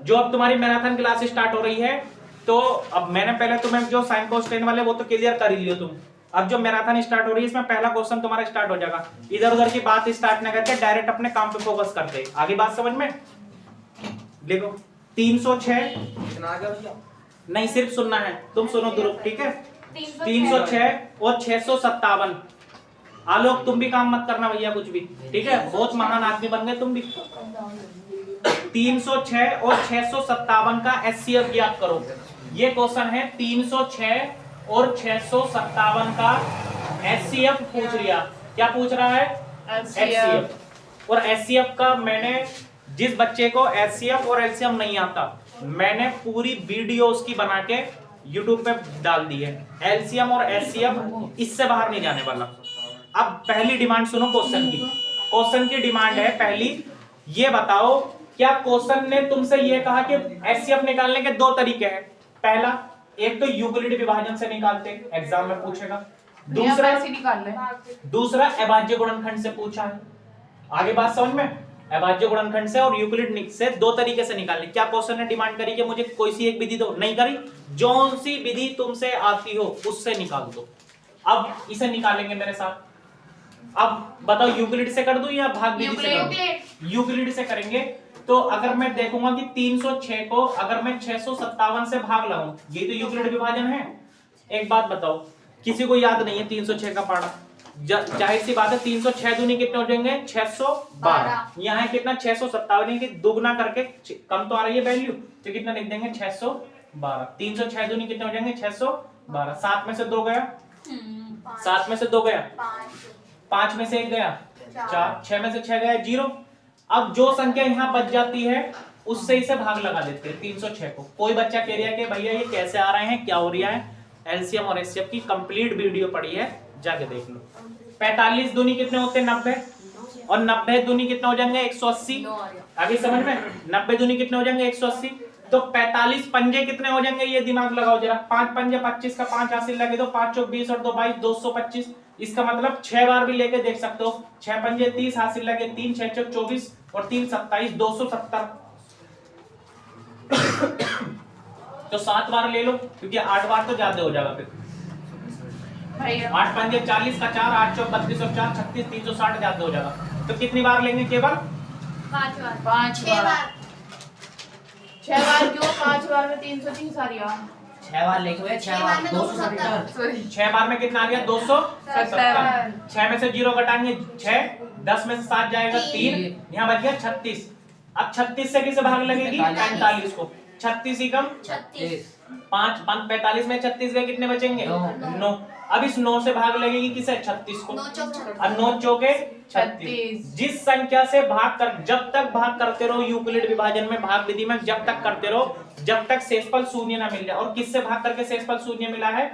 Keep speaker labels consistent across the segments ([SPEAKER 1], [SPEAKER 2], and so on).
[SPEAKER 1] जो अब तुम्हारी मैराथन क्लास स्टार्ट हो रही है, तो अब मैंने पहले तुम्हें जो साइन कोस टेन वाले वो तो क्लियर कर ही लियो तुम। अब जो मैराथन स्टार्ट हो रही है इसमें पहला क्वेश्चन तुम्हारा स्टार्ट हो जाएगा। इधर उधर की बात स्टार्ट ना करके डायरेक्ट अपने काम पे फोकस करते। आगे बात समझ में? देखो 306 नहीं, सिर्फ सुनना है, तुम सुनो ध्रुव, ठीक है? 306 और 657। आलोक तुम भी काम मत करना भैया कुछ भी, ठीक है? बहुत महान आदमी बन गए तुम भी। 306 और 657 का एचसीएफ ज्ञात करो। ये क्वेश्चन है 306 और 657 का एचसीएफ पूछ लिया। क्या पूछ रहा है? एचसीएफ। और एचसीएफ का मैंने, जिस बच्चे को एचसीएफ और एलसीएम नहीं आता, मैंने पूरी वीडियो उसकी बना के यूट्यूब पे डाल दी है। एलसीएम और एचसीएफ इससे बाहर नहीं जाने वाला। अब पहली डिमांड सुनो क्वेश्चन की। क्वेश्चन की डिमांड है पहली, ये बताओ क्या क्वेश्चन ने तुमसे ये कहा कि एचसीएफ निकालने के दो तरीके हैं। पहला, एक तो यूक्लिड विभाजन से निकालते, एग्जाम में पूछेगा। दूसरा अभाज्य गुणनखंड से पूछा है। आगे बात समझ में? अभाज्य गुणनखंड से और यूक्लिड से दो तरीके से निकालने। क्या क्वेश्चन ने डिमांड करी कि मुझे कोई सी एक विधि दो? नहीं करी, जो सी विधि तुमसे आती हो उससे निकाल दो। अब इसे निकालेंगे मेरे साथ। अब बताओ यूक्लिड से कर दूं या भाग विधि से करूं? यूक्लिड से करेंगे। तो अगर मैं देखूंगा कि 306 को अगर मैं 657 से भाग लगाऊं, ये तो यूक्लिड विभाजन है। एक बात बताओ, किसी को याद नहीं है 306 का पाड़ा? जाहिर सी बात है, 306 दूनी कितने हो जाएंगे? 612। यहाँ है कितना? 657 की दुगना करके कम तो आ रही है वैल्यू, तो कितना लिख देंगे? 612। 306 दूनी कितने हो जाएंगे? 612। 7 में से 2 गया, 7 में से 2 गया, 5 में से 1 गया, 4, 6 में से 6 गया, 0। अब जो संख्या यहाँ बच जाती है उससे इसे भाग लगा देते हैं 306 को। कोई बच्चा कह रहा है कि भैया ये कैसे आ रहे हैं, क्या हो रहा है? एलसीएम और एचसीएफ की कंप्लीट वीडियो पड़ी है, जाके देख लो। 45 दूनी कितने होते हैं? 90। और 90 दूनी कितने हो जाएंगे? 180। आगे समझ में? 90 दूनी कितने हो जाएंगे? 180। तो 45 पंजे कितने हो जाएंगे? ये दिमाग लगाओ जरा। 5 पंजे 25 का 5 हासिल लगे तो 5 चौक 20 और 2 22, 225। इसका मतलब 6 बार भी लेके देख सकते हो। 6 पंजे 30 हासिल लगे, 3 6 चौक 24 और 3 27, 270। तो 7 बार ले लो, क्योंकि 8 बार तो ज्यादा हो जाएगा फिर। 8 पंजे 40 का 4, 8 चौक 32 और 4 36, 360 ज्यादा हो जाएगा। तो कितनी बार लेंगे? केवल 5 बार। 5 बार।
[SPEAKER 2] 6 बार क्यों? 5 बार में 330 आ रहा।
[SPEAKER 3] 6 बार लेके 6 बार 270।
[SPEAKER 1] 6 बार में कितना आ गया? 270। 6 में से 0 घटाएंगे 6, 10 में से 7 जाएगा 3, यहाँ बच गया 36। अब 36 से किसे भाग लगेगी? 45 को। 36 ही कम
[SPEAKER 3] 36।
[SPEAKER 1] 5 45 में 36 गए, कितने बचेंगे? 9। अब इस 9 से भाग लगेगी किसे? 36 को। अब 9 चौके 36। जिस संख्या से भाग कर, जब तक भाग करते रहो यूक्लिड विभाजन में, भाग विधि में जब तक करते रहो, जब तक शेषफल शून्य ना मिल जाए। और किससे भाग करके शेषफल शून्य मिला है?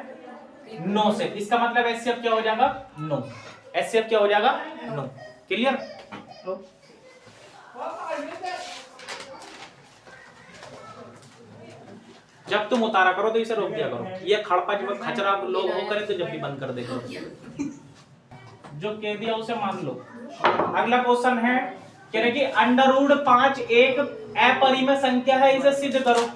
[SPEAKER 1] 9 से। इसका मतलब एचसीएफ क्या हो जाएगा? 9। एचसीएफ क्या हो जाएगा? 9। क्लियर? जब तुम उतारा करो तो इसे रोक दिया करो। ये खड़पा जब खचरा लोग हो करे तो जब भी बंद कर दे करो। जो कह दिया उसे मान लो। अगला क्वेश्चन है, कह रहे कि √5 एक अपरिमेय संख्या है, इसे सिद्ध करो।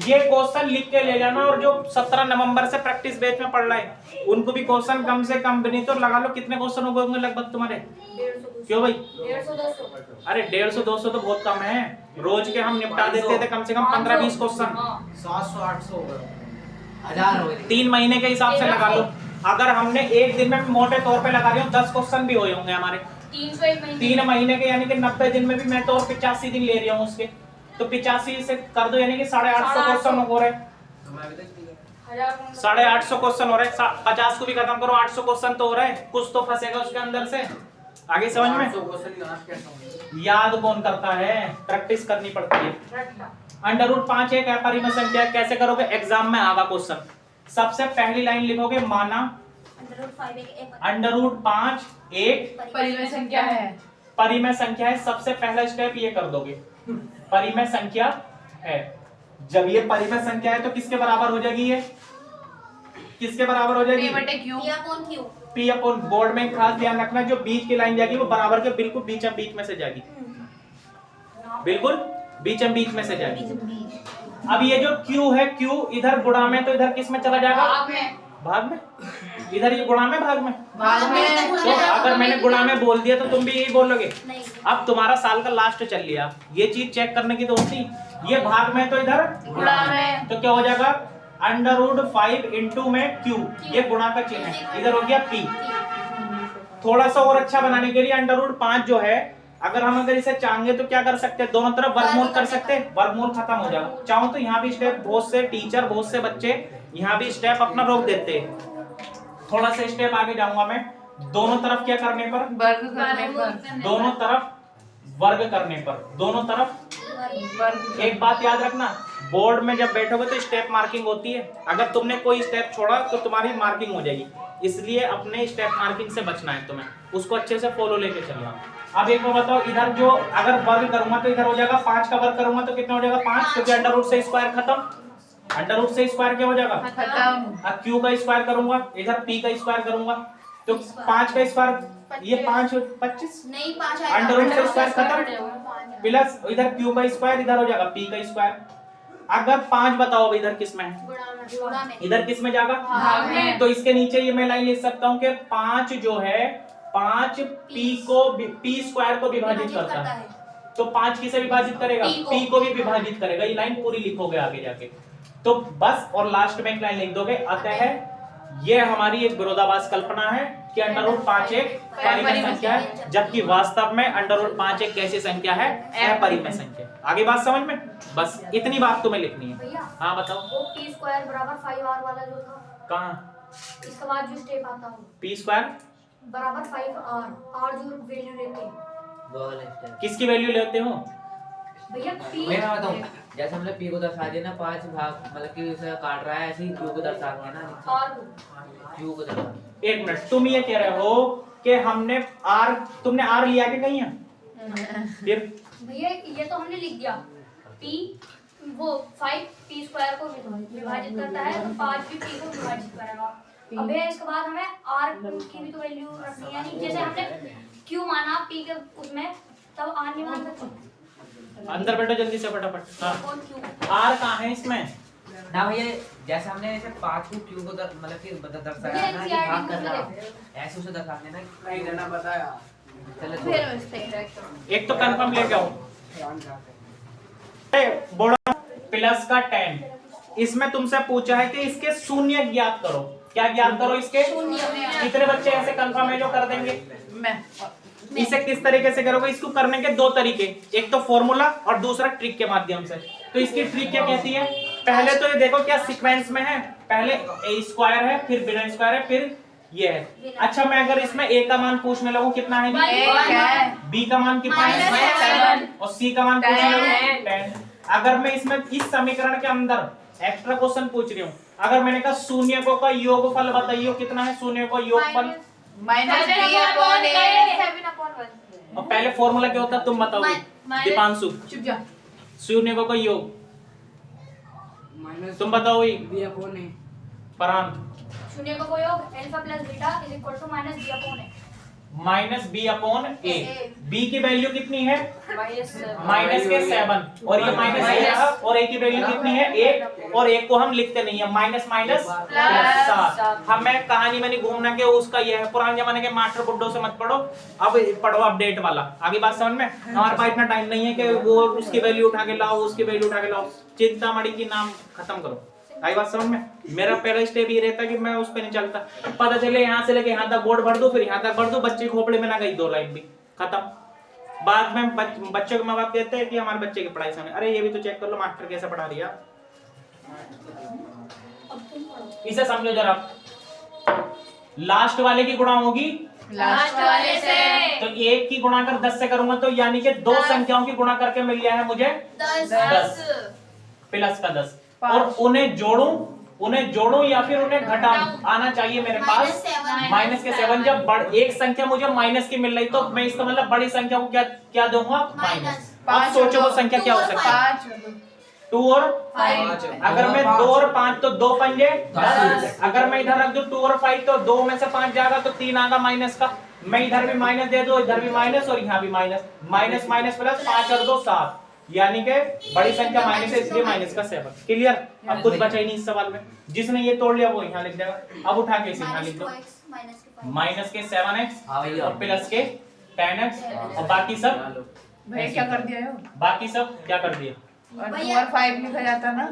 [SPEAKER 1] ये क्वेश्चन लिख के ले जाना, और जो 17 नवंबर से प्रैक्टिस बैच में पढ़ रहे हैं उनको भी क्वेश्चन कम से कम भी नहीं तो लगा लो कितने क्वेश्चन हो गए होंगे लगभग तुम्हारे? क्यों भाई?
[SPEAKER 2] 150-200।
[SPEAKER 1] अरे 150-200 तो बहुत कम है। रोज के हम निपटा देते थे कम से कम 15-20 क्वेश्चन।
[SPEAKER 3] 700-800 1000 हो गए।
[SPEAKER 1] 3 महीने के हिसाब से लगा लो। अगर हमने एक दिन में मोटे तौर पे लगा रहे हो 10 क्वेश्चन भी हुए होंगे हमारे। 3 महीने के यानी कि 90 दिन में भी मैं तो और 85 दिन ले रहा हूँ उसके, तो 85 से कर दो यानी कि 850 क्वेश्चन हो रहे। 850 क्वेश्चन हो रहे। 50 को भी खत्म करो, 800 क्वेश्चन तो हो रहे। कुछ तो फंसेगा उसके अंदर से। आगे समझ में? याद कौन करता है? प्रैक्टिस करनी पड़ती है। √5 एक अपरिमेय संख्या है, कैसे करोगे? एग्जाम में आगा क्वेश्चन। सबसे पहली लाइन लिखोगे, माना √5 एक
[SPEAKER 2] परिमेय संख्या है।
[SPEAKER 1] परिमेय संख्या है। सबसे पहला स्टेप ये कर दोगे, परिमेय संख्या है। जब ये परिमेय संख्या है तो किसके बराबर हो जाएगी? ये किसके बराबर हो जाएगी? P अपॉन बोर्ड में खास ध्यान रखना, जो बीच की लाइन जाएगी वो बराबर के बिल्कुल बीच में से जाएगी। बिल्कुल बीच में से जाएगी। अब ये जो Q है, Q इधर गुणा में, तो इधर किस में चला जाएगा? भाग में। इधर ये गुणा में, भाग में। तो अगर मैंने गुणा में बोल दिया तो तुम भी यही बोलोगे। अब तुम्हारा साल का लास्ट चल लिया, ये चीज चेक करने की तो होती, ये भाग में तो इधर गुणा में, तो क्या हो जाएगा? √5 इंटू में Q, ये गुणा का चिन्ह है, इधर हो गया P। थोड़ा सा और अच्छा बनाने के लिए √5 जो है, अगर इसे चाहेंगे तो क्या कर सकते हैं? दोनों तरफ वर्गमूल कर सकते हैं, वर्गमूल खत्म हो जाएगा। चाहो तो यहाँ भी स्टेप बहुत से टीचर, बहुत से बच्चे यहाँ भी स्टेप अपना रोक देते हैं। थोड़ा सा स्टेप आगे जाऊंगा मैं। दोनों तरफ क्या करने पर?
[SPEAKER 4] वर्ग करने पर।
[SPEAKER 1] दोनों तरफ वर्ग करने पर, दोनों तरफ
[SPEAKER 4] वर्ग।
[SPEAKER 1] एक बात याद रखना, बोर्ड में जब बैठोगे तो स्टेप मार्किंग होती है, अगर तुमने कोई स्टेप छोड़ा तो तुम्हारी मार्किंग हो जाएगी, इसलिए अपने स्टेप मार्किंग से बचना है तुम्हें, उसको अच्छे से फॉलो लेके चलना। अब एक बार बताओ, इधर जो अगर वर्ग करूंगा तो इधर हो जाएगा 5 का वर्ग करूंगा तो कितना हो जाएगा? 5, क्योंकि अंडर रूट से स्क्वायर खत्म, अंडर रूट से स्क्वायर क्या हो जाएगा?
[SPEAKER 4] खत्म।
[SPEAKER 1] अब Q का स्क्वायर करूंगा, इधर P का स्क्वायर करूंगा तो 5 का स्क्वायर, ये 5 25
[SPEAKER 2] नहीं 5
[SPEAKER 1] अंडर रूट से स्क्वायर खत्म, प्लस इधर Q का स्क्वायर, इधर हो जाएगा P का स्क्वायर। अगर 5 बताओ इधर किस में है? इधर किस में जाएगा?
[SPEAKER 4] भाग में।
[SPEAKER 1] तो इसके नीचे ये मैं लाइन लिख सकता हूँ कि 5 जो है, 5 P स्क्वायर को विभाजित करता है, तो 5 किसे विभाजित करेगा? P को भी विभाजित करेगा। ये लाइन पूरी लिखोगे आगे जाके, तो बस, और लास्ट में एक लाइन लिख दोगे, अतः ये हमारी एक विरोधाभास कल्पना है कि √5 एक परिमेय संख्या है, जबकि वास्तव में √5 एक कैसी संख्या है? अपरिमेय संख्या। आगे बात समझ में? बस इतनी बात तुम्हें लिखनी है।
[SPEAKER 5] भैया,
[SPEAKER 1] हाँ बताओ।
[SPEAKER 5] वो P स्क्वायर बराबर 5R वाला जो था,
[SPEAKER 1] कहाँ?
[SPEAKER 5] इसके बाद जो स्टेप आता है
[SPEAKER 1] P स्क्वायर
[SPEAKER 5] बराबर 5R, R जो वैल्यू लेते हैं
[SPEAKER 3] वो वाला स्टेप।
[SPEAKER 1] किसकी वैल्यू लेते हो?
[SPEAKER 5] भैया P।
[SPEAKER 3] मैं बताऊं, जैसे हमने P को दर्शा दिया ना 5 भाग, मतलब कि उसे काट रहा है, ऐसे ही Q को दर्शा दिया ना,
[SPEAKER 5] R
[SPEAKER 3] Q को दर्शा।
[SPEAKER 1] एक मिनट, तुम ये कह रहे हो कि हमने तुमने R लिया के कहीं है? फिर
[SPEAKER 5] भैया ये तो हमने लिख दिया, P वो 5 P स्क्वायर को विभाजित करता है, तो 5 भी P को विभाजित करेगा। अब भैया इसके बाद हमें R की भी तो वैल्यू रखनी है, यानी जैसे हमने Q माना P के उसमें, तब R नहीं मान सकते।
[SPEAKER 1] अंदर बैठो जल्दी से फटाफट। हाँ,
[SPEAKER 5] कौन Q?
[SPEAKER 1] R कहाँ है इसमें?
[SPEAKER 3] ना भैया, जैसे हमने ऐसे 5 को Q को मतलब कि दर्शाया ना, कि भाग करना, ऐसे उसे दर्शा देना।
[SPEAKER 6] नहीं देना बताया।
[SPEAKER 3] चलो
[SPEAKER 2] फिर मिस्टेक।
[SPEAKER 1] एक तो कंफर्म लेके आओ। बोड़ा प्लस का 10, इसमें तुमसे पूछा है कि इसके शून्य ज्ञात करो। क्या ज्ञात करो इसके? कितने बच्चे ऐसे कंफर्म है जो कर देंगे?
[SPEAKER 4] मैं।
[SPEAKER 1] इसे किस तरीके से करोगे? इसको करने के दो तरीके, एक तो फॉर्मूला और दूसरा ट्रिक के माध्यम से। तो इसकी ट्रिक क्या कहती है? पहले तो ये देखो क्या सीक्वेंस में है, पहले a स्क्वायर है, फिर बिना स्क्वायर है, फिर ये है। अच्छा, मैं अगर इसमें a का मान पूछने लगूं कितना है?
[SPEAKER 4] एक है।
[SPEAKER 1] b का मान कितना है?
[SPEAKER 4] -7
[SPEAKER 1] और c का मान पूछने लगूं
[SPEAKER 4] 10।
[SPEAKER 1] 10। अगर मैं इसमें इस समीकरण के अंदर एक्स्ट्रा क्वेश्चन पूछ रही हूँ, अगर मैंने कहा शून्यकों का योगफल बताइए कितना है? शून्यकों का योगफल और पहले फॉर्मूला क्या होता है तुम बताओ दीपांशु?
[SPEAKER 4] चुप जा।
[SPEAKER 1] शून्यकों का योग
[SPEAKER 6] माइनस
[SPEAKER 1] तुम बताओ ही
[SPEAKER 6] बी अपॉन ए।
[SPEAKER 1] परान।
[SPEAKER 5] शून्य का योग alpha plus beta is equal to minus B upon A.
[SPEAKER 1] Minus B upon A. B की वैल्यू कितनी है? माइनस के 7, और ये माइनस ए रहा, और ए की वैल्यू कितनी है? 1, और 1 को हम लिखते नहीं है, माइनस माइनस प्लस 7। हमें कहानी में नहीं घूमना के उसका ये है, पुराने जमाने के मास्टर बुड्ढों से मत पढ़ो, अब पढ़ो अपडेट वाला। आगे बात समझ में? हमारे पास इतना टाइम नहीं है कि वो उसकी वैल्यू उठा के लाओ, उसकी वैल्यू उठा के लाओ। चिंतामणि की नाम खत्म करो। आई बात समझ में? मेरा पहला स्टेप ये रहता कि मैं उस पे नहीं चलता, पता चले यहाँ से लेके यहाँ तक बोर्ड भर दो, फिर यहाँ तक भर दो, बच्चे खोपड़े में ना गई 2 लाइन भी, खत्म। बाद में बच्चों के माँ बाप कहते हैं कि हमारे बच्चे की पढ़ाई समझ, अरे ये भी तो चेक कर लो मास्टर कैसे पढ़ा रही है। इसे समझो जरा, लास्ट वाले की गुणा होगी
[SPEAKER 4] लास्ट वाले से।
[SPEAKER 1] तो 1 की गुणा कर 10 से करूंगा, तो यानी कि 2 संख्याओं की गुणा करके मिल गया है मुझे 10 प्लस का 10, और उन्हें जोड़ूं या फिर उन्हें घटाऊं, आना चाहिए मेरे पास माइनस के 7। जब एक संख्या मुझे माइनस की मिल रही तो मैं इसका मतलब बड़ी संख्या को क्या दूंगा? माइनस। अब सोचो वो संख्या क्या हो सकती है? 2 और 5। अगर मैं 2 और 5 तो 2 पंजे 10। अगर मैं इधर रख दूं 2 और 5 तो 2 में से 5 जाएगा तो 3 आएगा माइनस का। मैं इधर भी माइनस दे दो, इधर भी माइनस और यहाँ भी माइनस, माइनस माइनस प्लस 5 और 2 7। यानी कि बड़ी संख्या माइनस है इसलिए माइनस का 7। क्लियर? अब कुछ बचा ही नहीं इस सवाल में। जिसने ये तोड़ लिया वो यहाँ लिख देगा। अब उठा के इसे यहाँ लिख दो, माइनस के 7x
[SPEAKER 3] हाँ भैया।
[SPEAKER 1] और प्लस के 10x और बाकी सब
[SPEAKER 2] भैया क्या कर दिया है?
[SPEAKER 1] बाकी सब क्या कर दिया?
[SPEAKER 2] और 2 और 5 लिखा जाता ना।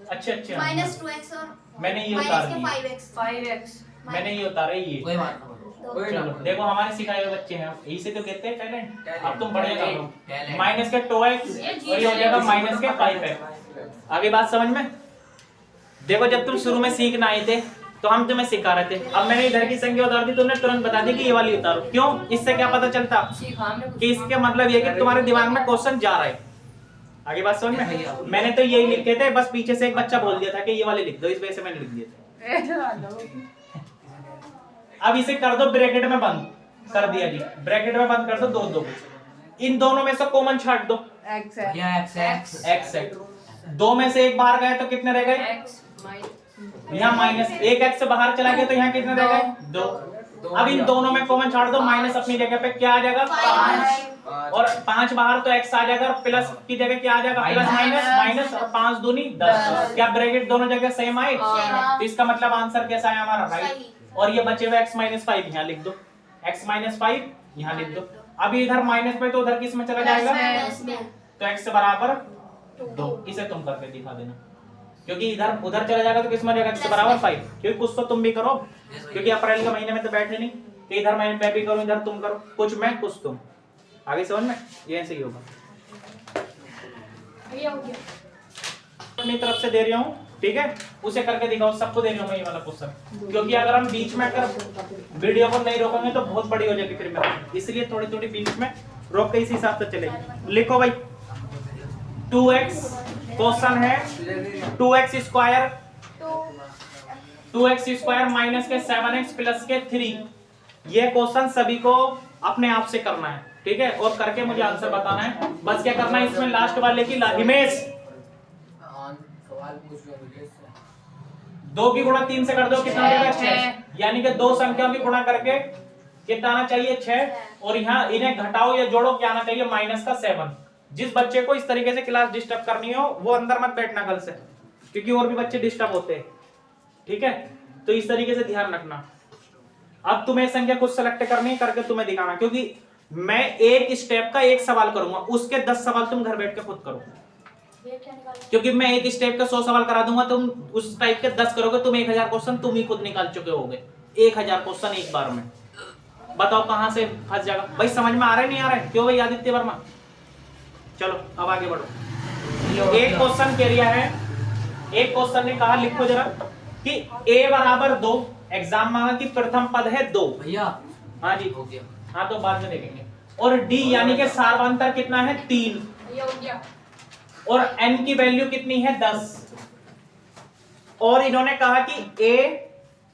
[SPEAKER 1] अच्छे अच्छे
[SPEAKER 6] -2x और
[SPEAKER 1] मैंने ये उतार दिया,
[SPEAKER 6] 5x
[SPEAKER 1] मैंने ये उतारा ये।
[SPEAKER 3] कोई बात नहीं।
[SPEAKER 1] चलो देखो हमारे सिखाए हुए बच्चे हैं, यही से तो कहते हैं टैलेंट। अब तुम बढ़िया कर लो।
[SPEAKER 3] टैलेंट।
[SPEAKER 1] माइनस के 2x और ये हो जाएगा माइनस के 5x। आगे बात समझ में? देखो जब तुम शुरू में सीखना आए थे तो हम तुम्हें सिखा रहे थे, अब मैंने इधर की संख्या उतार दी, तुमने तुरंत बता दी कि ये वाली उतारो। क्यों? इससे क्या पता चलता कि इसके मतलब ये कि तुम्हारे दिमाग में क्वेश्चन जा रहा है। आगे बात समझ में? मैंने तो यही लिखे थे, बस पीछे से एक बच्चा बोल दिया था कि ये वाले लिख दो, इस वजह से मैंने लिख दिए थे। अब इसे कर दो ब्रैकेट में बंद, कर दिया जी, ब्रैकेट में बंद कर दो, दो दो इन दोनों में से कॉमन छाट दो,
[SPEAKER 2] x है।
[SPEAKER 3] भैया x
[SPEAKER 1] x है। दो में से एक बाहर गए तो कितने रह गए? यहाँ माइनस, एक x से बाहर चला गया तो यहाँ कितने रह गए? 2। अब इन दोनों में कॉमन छाट दो, माइनस अपनी जगह पे क्या आ जाएगा? 5 और 5 बाहर तो x आ जाएगा, प्लस की जगह क्या आ जाएगा? प्लस माइनस, माइनस और 5 दूनी 10। क्या ब्रैकेट दोनों जगह सेम आए? तो इसका मतलब आंसर कैसा है हमारा? राइट। और ये बचे हुए x-5 यहाँ लिख दो, x-5 यहाँ लिख दो। अभी इधर माइनस में तो उधर किस में चला जाएगा? तो x से बराबर 2। इसे तुम करके दिखा देना, क्योंकि इधर उधर चला जाएगा तो किस में जाएगा? x से बराबर 5। क्योंकि कुछ तो तुम भी करो, क्योंकि अप्रैल के महीने में तो बैठे नहीं कि इधर मैं भी करूं इधर तुम करो, कुछ मैं कुछ तुम। आगे समझ में? ये ऐसे ही होगा।
[SPEAKER 5] भैया हो गया।
[SPEAKER 1] अपनी तरफ से दे रही हूँ, ठीक है? उसे करके दिखाओ, सबको दे रही हूँ मैं ये वाला क्वेश्चन, क्योंकि अगर हम बीच में अगर वीडियो को नहीं रोकेंगे तो बहुत बड़ी हो जाएगी फिर मेरी, इसलिए थोड़ी थोड़ी बीच में रोक के इसी हिसाब से चलेगी। लिखो भाई 2x, क्वेश्चन है 2x square, 2x square minus के 7x प्लस के 3। ये क्वेश्चन सभी को अपने आप से करना है, ठीक है? और करके मुझे आंसर बताना है। बस क्या करना है इसमें लास्ट वाले की हिमेश 2 की गुणा 3 से कर दो, कितना हो जाएगा? 6। यानी कि दो संख्याओं की गुणा करके कितना आना चाहिए? 6। और यहाँ इन्हें घटाओ या जोड़ो, क्या आना चाहिए? माइनस का 7। जिस बच्चे को इस तरीके से क्लास डिस्टर्ब करनी हो वो अंदर मत बैठना कल से, क्योंकि और भी बच्चे डिस्टर्ब होते हैं, ठीक है? तो इस तरीके से ध्यान रखना। अब तुम्हें संख्या कुछ सेलेक्ट करनी है, करके तुम्हें दिखाना, क्योंकि मैं एक स्टेप का एक सवाल करूंगा, उसके 10 सवाल तुम घर बैठ के खुद करो, क्योंकि मैं एक स्टेप का 100 सवाल करा दूंगा, तुम उस टाइप के 10 करोगे, तुम 1000 क्वेश्चन तुम ही खुद निकाल चुके होगे। 1000 क्वेश्चन एक बार में, बताओ कहां से फंस जाएगा भाई? समझ में आ रहा है नहीं आ रहा है? क्यों भाई आदित्य वर्मा? चलो अब आगे बढ़ो। एक क्वेश्चन कह रहा है, एक क्वेश्चन ने कहा लिखो जरा कि a बराबर 2, एग्जाम मांगा कि प्रथम पद है 2
[SPEAKER 3] भैया।
[SPEAKER 1] हाँ जी
[SPEAKER 3] हो गया।
[SPEAKER 1] हाँ तो बाद में देखेंगे। और d यानी कि सार्वंतर कितना है? 3।
[SPEAKER 5] भैया हो गया।
[SPEAKER 1] और n की वैल्यू कितनी है? 10। और इन्होंने कहा कि a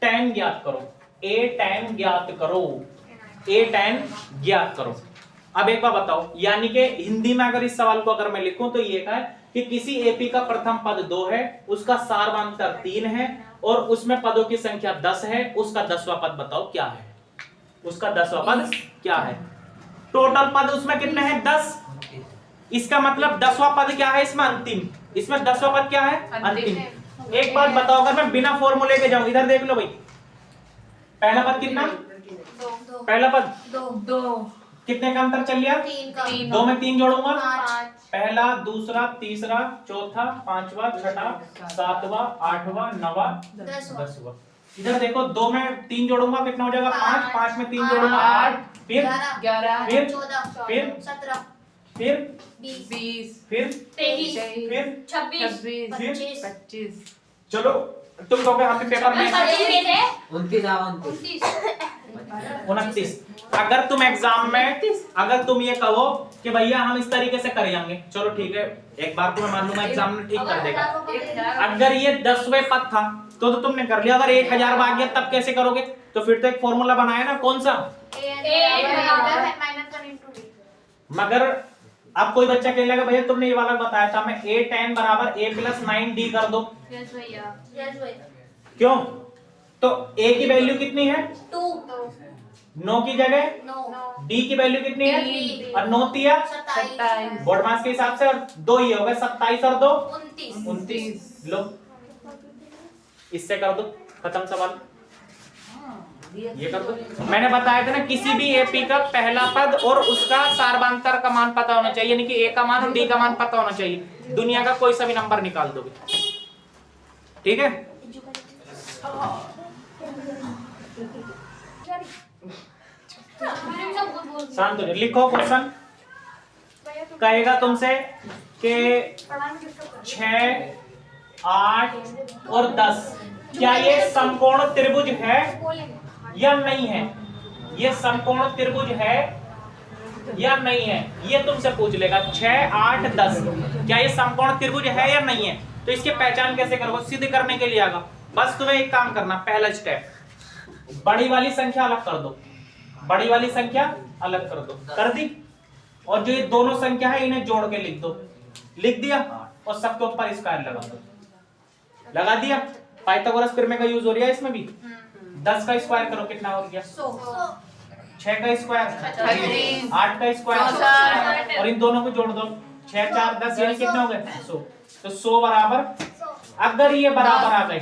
[SPEAKER 1] tan ज्ञात करो, a tan ज्ञात करो, a tan ज्ञात करो। अब एक बार बताओ, यानी कि हिंदी में अगर इस सवाल को अगर मैं लिखूं तो ये है कि किसी एपी का प्रथम पद 2 है, उसका सार्वंतर 3 है और उसमें पदों की संख्या 10 है, उसका 10वां पद बताओ क्या है? उसका 10वां पद क्या है? टोटल पद उसमें कितने हैं? 10। इसका मतलब 10वां पद क्या है इसमें? अंतिम। इसमें 10वां पद क्या है? अंतिम। एक बात बताओ, अगर मैं बिना फॉर्मूले के जाऊं, इधर देख लो भाई, पहला पद कितना?
[SPEAKER 6] 2
[SPEAKER 1] पहला पद
[SPEAKER 2] 2
[SPEAKER 1] कितने का अंतर चल लिया?
[SPEAKER 6] 3 का
[SPEAKER 1] 2 में 3 जोड़ूंगा,
[SPEAKER 6] 5
[SPEAKER 1] पहला, दूसरा, तीसरा, चौथा, 5वां, 6वां, 7वां, 8वां, 9वां, 10वां। इधर देखो 2 में 3 जोड़ूंगा कितना हो जाएगा? 5। 5 में 3 जोड़ूंगा 8, फिर
[SPEAKER 2] 11
[SPEAKER 1] फिर
[SPEAKER 6] 14
[SPEAKER 1] फिर
[SPEAKER 6] 17
[SPEAKER 1] फिर
[SPEAKER 2] 20
[SPEAKER 1] फिर
[SPEAKER 5] 23
[SPEAKER 1] फिर
[SPEAKER 5] 26
[SPEAKER 6] 25
[SPEAKER 2] 25
[SPEAKER 1] चलो तुम कहोगे हम भी पेपर में 29। अगर तुम एग्जाम में अगर तुम ये कहो कि भैया हम इस तरीके से कर जाएंगे, चलो ठीक है, एक बार तो मैं मान लूंगा एग्जाम में ठीक कर देगा। अगर ये 10वें पद था तो तुमने कर लिया, अगर 1000 भाग गया तब कैसे करोगे? तो फिर तो एक फॉर्मूला बनाया ना, कौन सा? मगर अब कोई बच्चा कह लेगा भैया तुमने ये वाला बताया था, मैं a tan बराबर a + 9d कर दो।
[SPEAKER 5] यस भैया।
[SPEAKER 6] यस भाई
[SPEAKER 1] क्यों? तो a की वैल्यू कितनी है?
[SPEAKER 6] 2
[SPEAKER 1] 9 की जगह
[SPEAKER 6] 9
[SPEAKER 1] डी की वैल्यू कितनी है?
[SPEAKER 6] तीन।
[SPEAKER 1] और 9 तिया
[SPEAKER 6] 27
[SPEAKER 1] बोर्ड मास के हिसाब से, और 2 ही हो गए, 27 और 2
[SPEAKER 6] 29
[SPEAKER 1] 29। लो इससे कर दो खत्म सवाल। ये कर दो। मैंने बताया था ना, किसी भी एपी का पहला पद और उसका सार्वंतर का मान पता होना चाहिए, यानी कि ए का मान और डी का मान पता होना चाहिए। दुनिया का कोई सा भी नंबर निकाल दोगे, ठीक है। शांत हो जाओ, लिखो क्वेश्चन। कहेगा तुमसे कि 6, 8 और 10 क्या ये समकोण त्रिभुज है या नहीं है? ये समकोण त्रिभुज है या नहीं है, ये तुमसे पूछ लेगा। 6, 8, 10 क्या ये समकोण त्रिभुज है या नहीं है? तो इसकी पहचान कैसे करोगे? सिद्ध करने के लिए आगा बस तुम्हें एक काम करना, पहला स्टेप, बड़ी वाली संख्या अलग कर दो, बड़ी वाली संख्या अलग कर दो, कर दी। और जो ये दोनों संख्या है इन्हें जोड़ के लिख दो, लिख दिया, और सबके ऊपर स्क्वायर लगा दो, लगा दिया। पाइथागोरस प्रमेय का यूज हो रहा है इसमें भी। 10 का स्क्वायर करो, कितना हो गया? 6 का स्क्वायर, 8 का स्क्वायर, और इन दोनों को जोड़ दो, 6, 4, 10 यानी कितना हो गया? 100। तो 100 बराबर, अगर ये बराबर आ गए,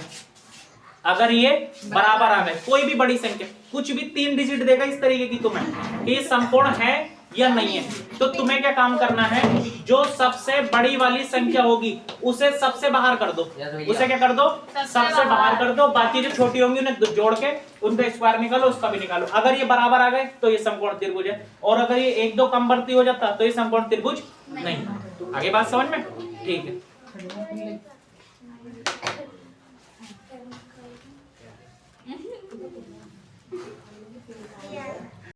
[SPEAKER 1] अगर ये बराबर आ गए, कोई भी बड़ी संख्या, कुछ भी 3 डिजिट देगा इस तरीके की तुम्हें कि ये समकोण है या नहीं है, तो तुम्हें क्या काम करना है? जो सबसे बड़ी वाली संख्या होगी उसे सबसे बाहर कर दो, उसे क्या कर दो? सबसे बाहर कर दो। बाकी जो छोटी होंगी उन्हें जोड़ के उनका स्क्वायर निकालो, उसका भी निकालो। अगर ये बराबर आ गए तो ये समकोण त्रिभुज है, और अगर ये 1-2 कम बढ़ती हो जाता तो ये समकोण त्रिभुज नहीं। आगे बात समझ में? ठीक है।